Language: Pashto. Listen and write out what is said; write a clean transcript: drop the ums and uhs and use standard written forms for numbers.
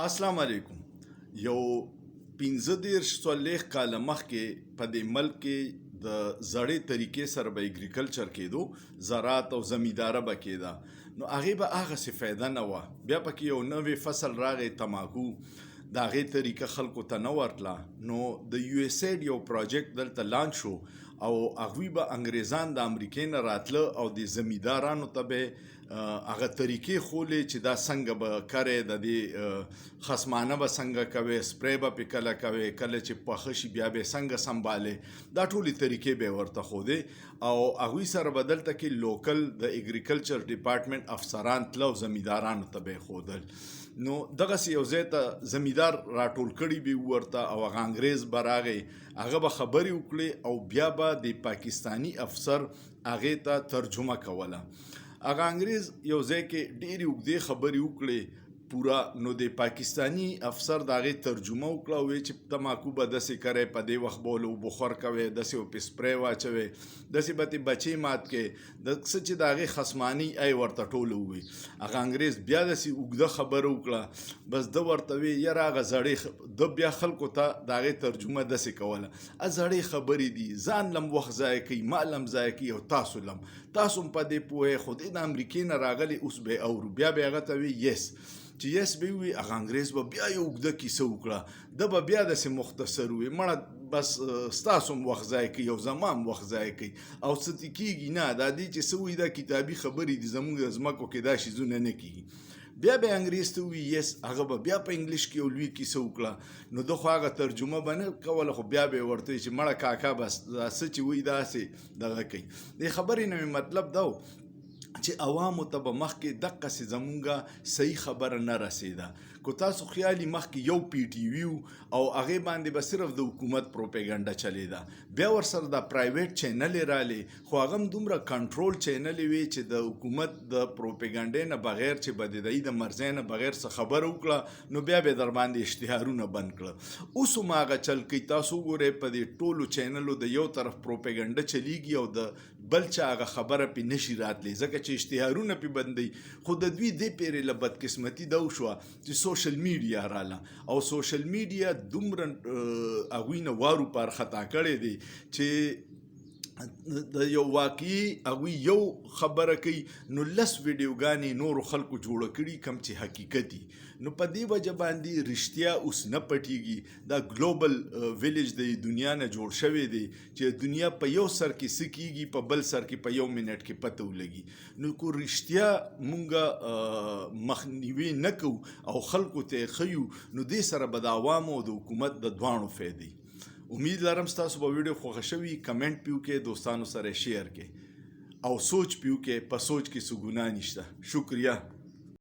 السلام علیکم. یو 15 کاله مخکې په دې ملک کې د زړې طریقې سره به اګریکلچر کېدو، زراعت او زمینداره به کېده، نو هغې به هغسې فایده نه وه. بیا پکې یو نوی فصل راغی تماکو، د هغې طریقه خلکو ته نه ورتله، نو د یو اس ایډ یو پروجیکټ دلته لانچ شو او هغوی به انګریزان د امریکې نه راتله او د زمیندارانو ته به هغه طریقې ښولې چې دا څنګه به کرې، د دې خصمانه به څنګه کوې، سپری به پې کله کوې، کله چې پاخه شي بیا به یې څنګه سنبالې، دا ټولې طریقې به یې ورته ښودې او هغوی سره به دلته کې لوکل د اګریکلچر ډپارټمنټ افسران تله او زمیندارانو ته به یې ښودل. نو دغسې یو ځای ته زمیندار راټول کړي به ورته او هغه انګریز به راغی، هغه به خبرې وکړې او بیا به د پاکستاني افسر هغې ته ترجمه کوله. هغه انګریز یو ځای کې ډېرې اوږدې خبرې وکړې پوره، نو د پاکستاني افسر د هغې ترجمه وکړه او ویې چې تماکو به داسې کرئ، په دې وخت به ول اوبه خور کوئ، داسې به پې سپری واچوئ، داسې به ترې بچې مات کړئ، د څه چې د هغې خصماني ای ورته ټوله ووایي. هغه انګریز بیا داسې اوږده خبره وکړه، بس ده ورته وی یاره هغه زړې ده بیا خلکو ته د هغې ترجمه داسې کوله، زړې خبرې دي، ځان لم وخت ضایع کوي، ما لم ضایع کوي او تاسو لم، تاسو هم په دې پوهئ، خو دې د امریکې نه راغلي، اوس به یې اورو. بیا به یې هغه ته وی یس، چې یس به یې ووایي، هغه انګریز به بیا یو اوږده کیسه وکړه، ده به بیا داسې مختصر ووایي، مړه بس ستاسو هم وخت ضایع کوي او زما هم وخت ضایع کوي او څه دې کېږي نه، دا دې چې څه وایي دا کتابي خبرې دي، زموږ د ځمکو کې دا شیزونه نه کېږي. بیا به یې انګریز ته ووایي یس، هغه به بیا په انګلیش کې یو لوی کیسه وکړه، نو ده خو هغه ترجمه به نه کوله، خو بیا به یې ورته وایي چې مړه کاکا بس دا څه چې وایي داسې دغه کوي. دې خبرې نه مې مطلب دا و چې عوامو ته به مخکې دقسې زمونږه صحیح خبره نه رسېده. که تاسو خیالي مخکې یو پی ټي وي او هغې باندې به صرف د حکومت پروپیګنډه چلېده، بیا ورسره د پرایویټ چینلې رالې، خو هغه هم دومره کنټرول چینلې وې چې د حکومت د پروپیګنډې نه بغیر چې به د دوی د مرضۍ نه بغیر څه خبره وکړه، نو بیا به یې در باندې اشتهارونه بند کړه. اوس هم هغه چل کوي، تاسو وګورئ په دې ټولو چینلو د یو طرف پروپیګنډه چلیږي او د بل چا هغه خبره پې نشي راتلی، ځکه چې اشتهارونه پې بندوي. خو د دوی دې پیرې له بدقسمتي دا وشوه چې سوشل میډیا راله او سوشل میډیا دومره هغوی نه وارو پار خطا کړی دی چې د یو واقعي هغوی یو خبره کوي نو 10 ویډیوګانې نورو خلکو جوړه کړي کوم چې حقیقتي، نو په دې وجه باندې رښتیا اوس نه پټېږي. دا ګلوبل ویلیج د دنیا نه جوړ شوی دی چې دنیا په یو سر کې څه کېږي په بل سر کې په یو منټ کې پته ولګي. نو کو رښتیا مونږ مخنیوي نه کوو او خلکو ته یې ښیو، نو دې سره به د عوامو او د حکومت د دواړو فایدې. امید لرم ستاسو به ویډیو خوښه شوي، کمنټ پې وکړئ، دوستانو سره شیر کړئ او سوچ پې وکړئ، په سوچ کې څه ګناه نشته. شکریه.